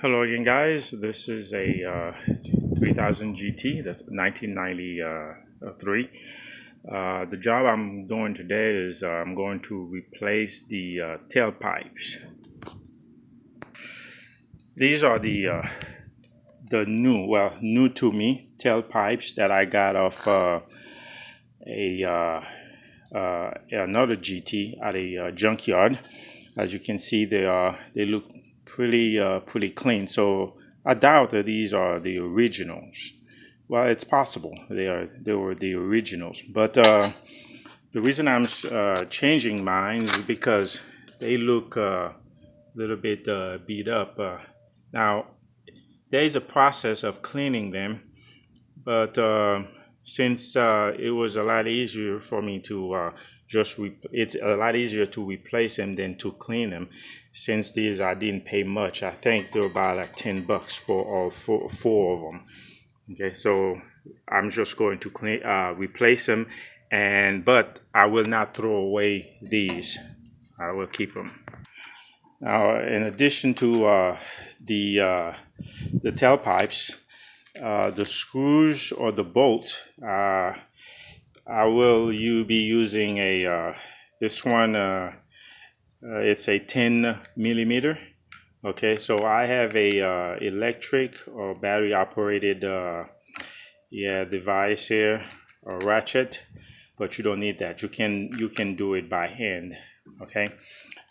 Hello again, guys. This is a 3000 GT. That's 1993. The job I'm doing today is I'm going to replace the tailpipes. These are the new to me tailpipes that I got off another GT at a junkyard. As you can see, they look pretty clean. So I doubt that these are the originals. Well, it's possible they were the originals, but the reason I'm changing mine is because they look a little bit beat up. Now there is a process of cleaning them, but since it was a lot easier for me to it's a lot easier to replace them than to clean them. Since these I didn't pay much, I think they're about like $10 for all four of them. Okay, so I'm just going to replace them, but I will not throw away these. I will keep them. Now, in addition to the tailpipes, the screws or the bolt, you be using this one. It's a 10 millimeter. Okay, so I have a electric or battery operated device here, or ratchet, but you don't need that. You can do it by hand. Okay,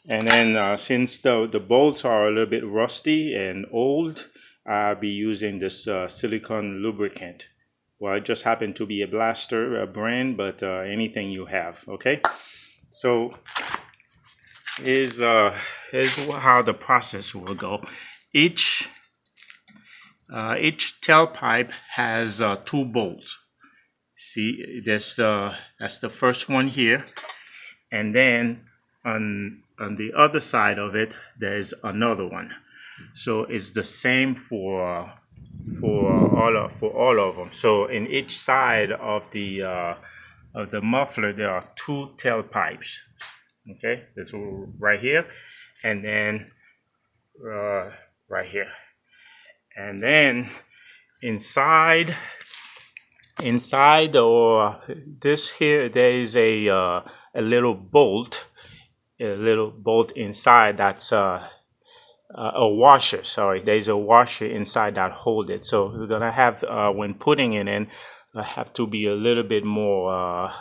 and then since the bolts are a little bit rusty and old, I'll be using this silicone lubricant. Well, it just happened to be a Blaster brand, but anything you have. Okay, so here's how the process will go. Each tailpipe has two bolts. See, that's the first one here, and then on the other side of it, there's another one. So it's the same for all of them. So in each side of the muffler, there are two tailpipes. Okay, this right here, and then right here, and then inside or this here, there is a little bolt inside. That's a washer. Sorry, there's a washer inside that hold it. So we're gonna have when putting it in, I have to be a little bit more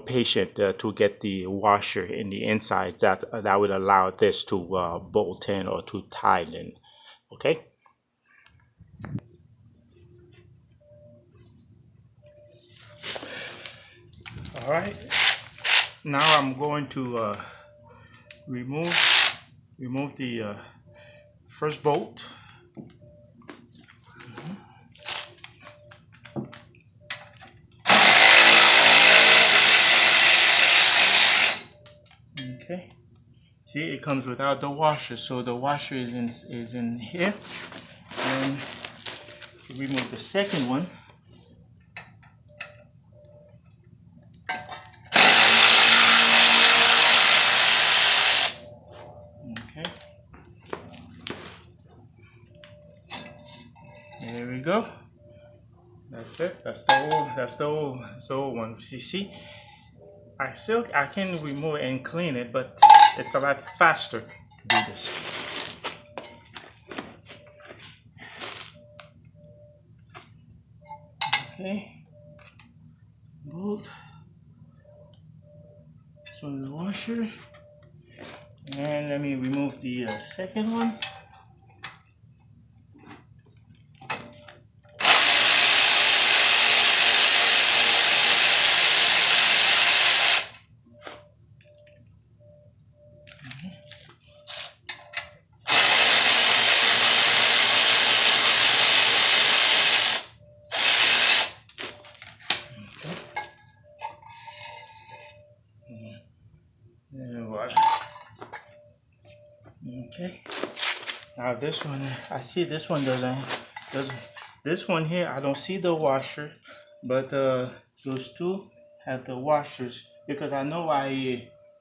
patient to get the washer in the inside. That would allow this to bolt in or to tighten. Okay. All right. Now I'm going to remove the first bolt. Okay. See, it comes without the washer, so the washer is in here. And remove the second one. Okay. There we go. That's it. That's the old one. You see, I can remove it and clean it, but it's a lot faster to do this. Okay. Bolt. This one is the washer. And let me remove the second one. Okay. Now this one, I see this one doesn't. This one here, I don't see the washer, but those two have the washers, because I know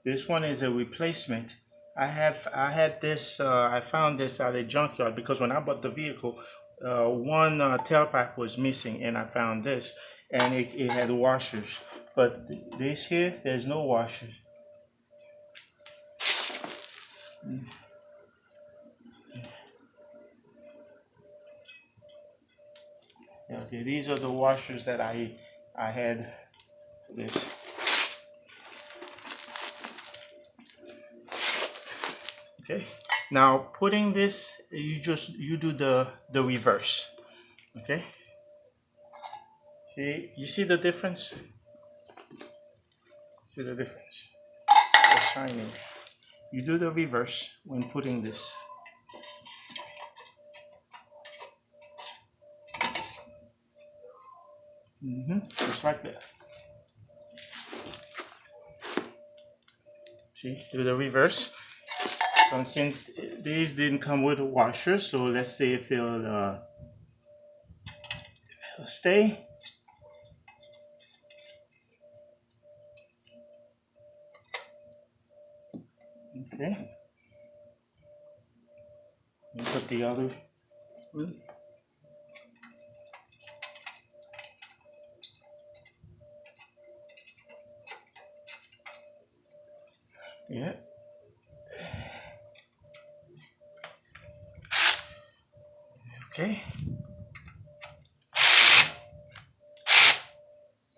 this one is a replacement. I had this. I found this at a junkyard because when I bought the vehicle, one tailpipe was missing, and I found this, and it had washers. But this here, there's no washers. Okay, these are the washers that I had for this. Okay. Now putting this, you do the reverse. Okay. See, you see the difference? See the difference? It's shining. You do the reverse when putting this. Just like that. See, do the reverse. And since these didn't come with a washer, so let's see if it'll stay. Okay. And put the other one. Yeah. Okay.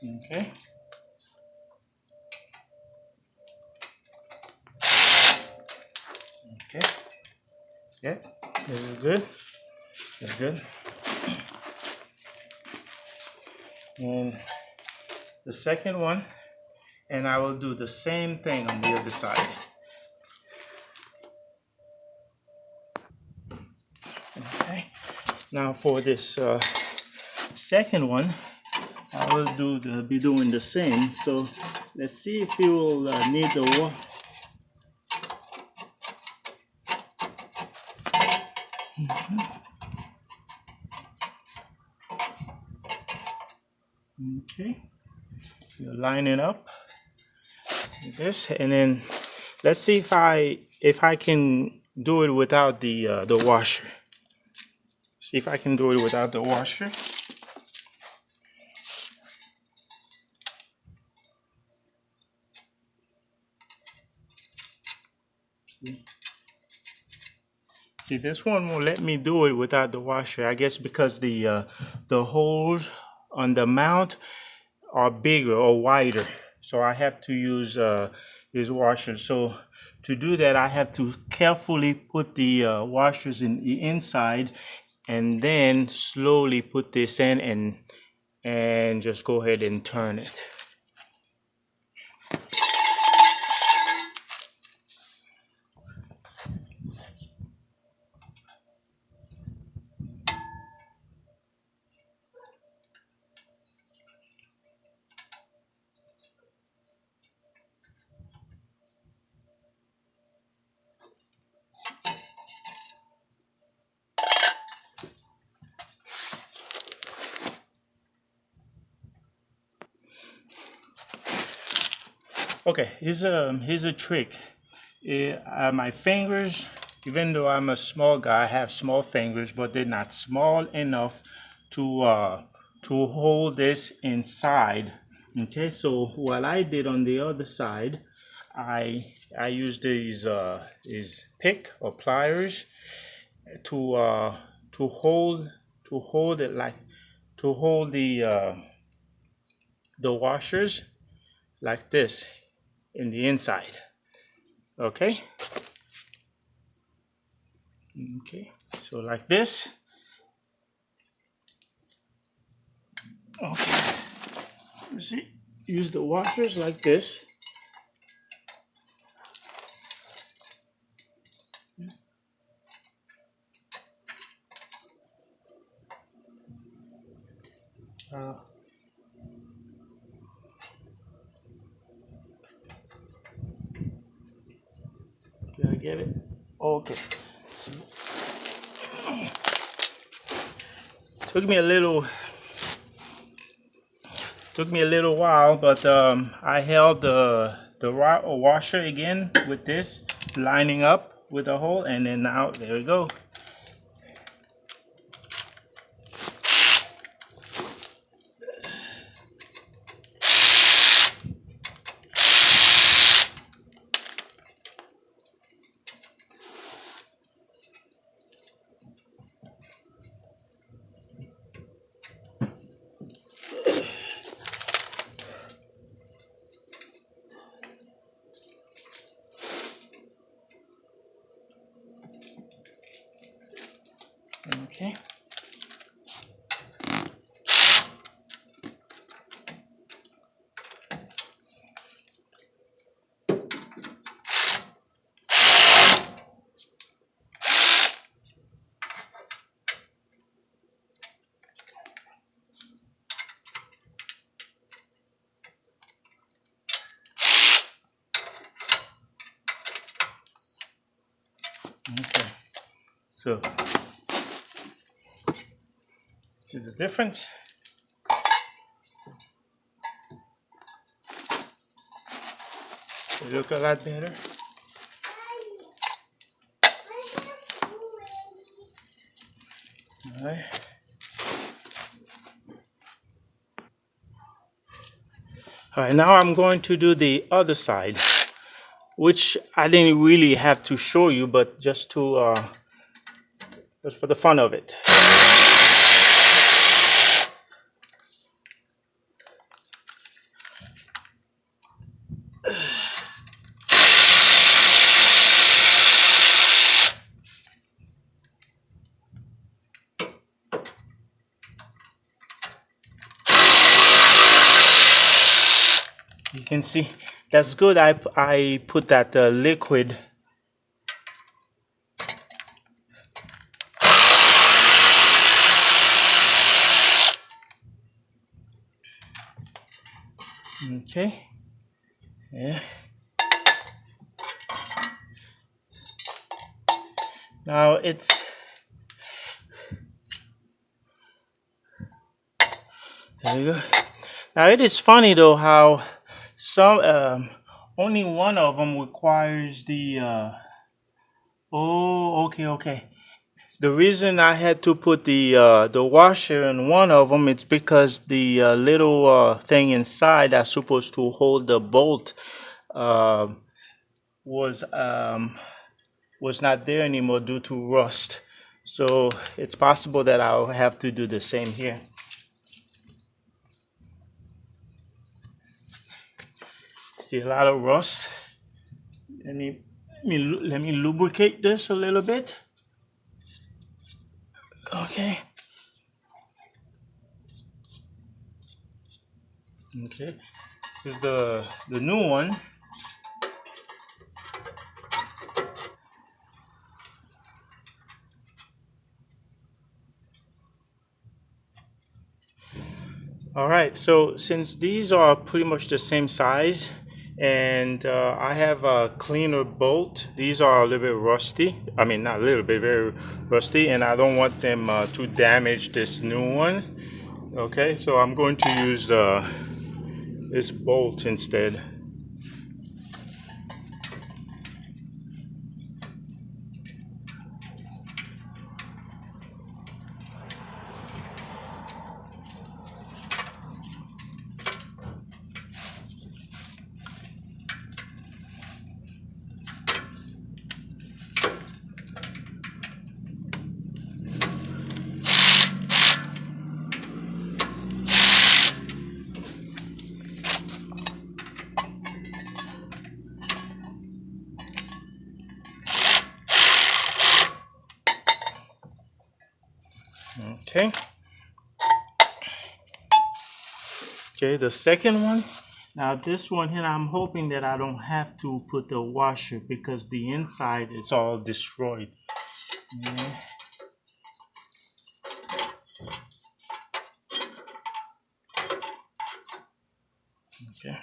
Okay. Okay. Yeah. This is good. That's good. And the second one, and I will do the same thing on the other side. Okay. Now for this second one, I will be doing the same. So let's see if you will need the water. Okay, you line it up like this, and then let's see if I can do it without the washer. See if I can do it without the washer. See, this one will let me do it without the washer. I guess because the holes on the mount are bigger or wider, so I have to use this washer. So to do that, I have to carefully put the washers in the inside, and then slowly put this in and just go ahead and turn it. Okay, here's a trick. My fingers, even though I'm a small guy, I have small fingers, but they're not small enough to hold this inside. Okay, so what I did on the other side, I used these pick or pliers to hold it like to hold the washers like this in the inside. Okay. Okay. So like this. Okay. You see, use the washers like this. Did I get it? Okay. So, took me a little while, but I held the washer again with this lining up with the hole, and then now there we go. Okay. Okay. So see the difference? They look a lot better. All right. All right, now I'm going to do the other side, which I didn't really have to show you, but just to just for the fun of it. You can see that's good. I put that liquid. Okay. Yeah. Now it's there you go. Now it is funny though how some only one of them requires the oh, okay. The reason I had to put the washer in one of them, it's because the little thing inside that's supposed to hold the bolt uh, was not there anymore due to rust. So it's possible that I'll have to do the same here. See a lot of rust. Let me lubricate this a little bit. Okay. Okay. This is the new one. All right, so since these are pretty much the same size, and I have a cleaner bolt, these are a little bit rusty. I mean, not a little bit, very rusty, and I don't want them to damage this new one. Okay, so I'm going to use this bolt instead. Okay. Okay, the second one. Now this one here, I'm hoping that I don't have to put the washer because the inside is all destroyed. Yeah. Okay.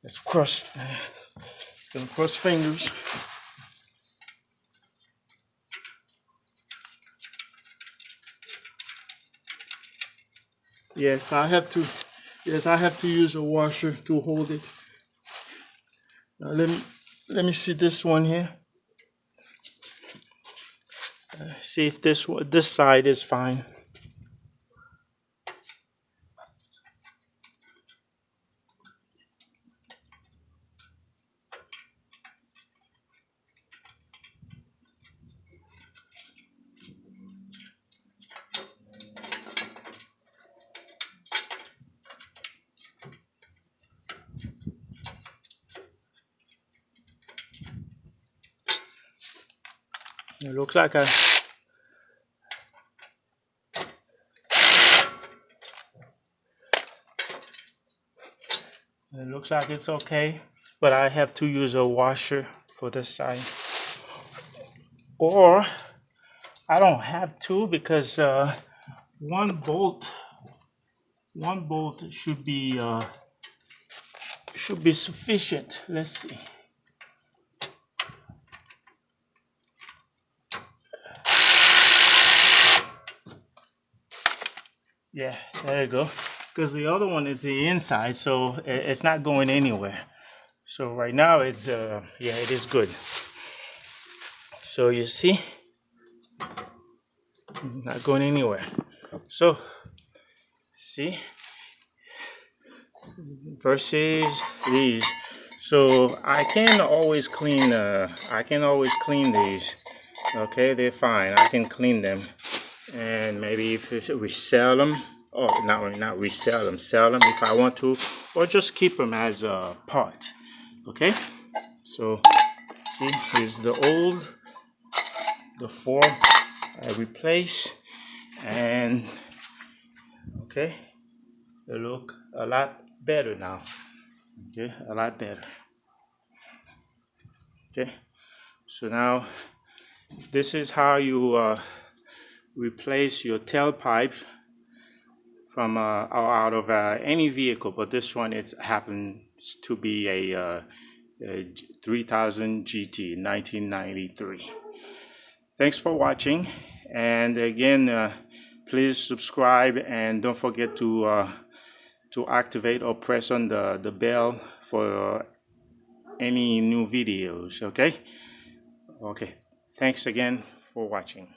Let's cross. Gonna cross fingers. Yes, I have to. Yes, I have to use a washer to hold it. Now let me let me see this one here. See if this side is fine. It looks like it's okay, but I have to use a washer for this side. Or I don't have to, because one bolt should be sufficient. Let's see. Yeah, there you go. Because the other one is the inside, so it's not going anywhere. So right now it's yeah, it is good. So you see, it's not going anywhere. So see, versus these. So I can always clean these. Okay, they're fine. I can clean them, and maybe if we resell them, or not resell them, sell them if I want to, or just keep them as a part. Okay, so see, here's the four I replace, and okay, they look a lot better now. Okay, a lot better. Okay, so now this is how you replace your tailpipe from out of any vehicle, but this one, it happens to be a 3000 GT 1993. Thanks for watching, and again, please subscribe, and don't forget to activate or press on the bell for any new videos. Okay, thanks again for watching.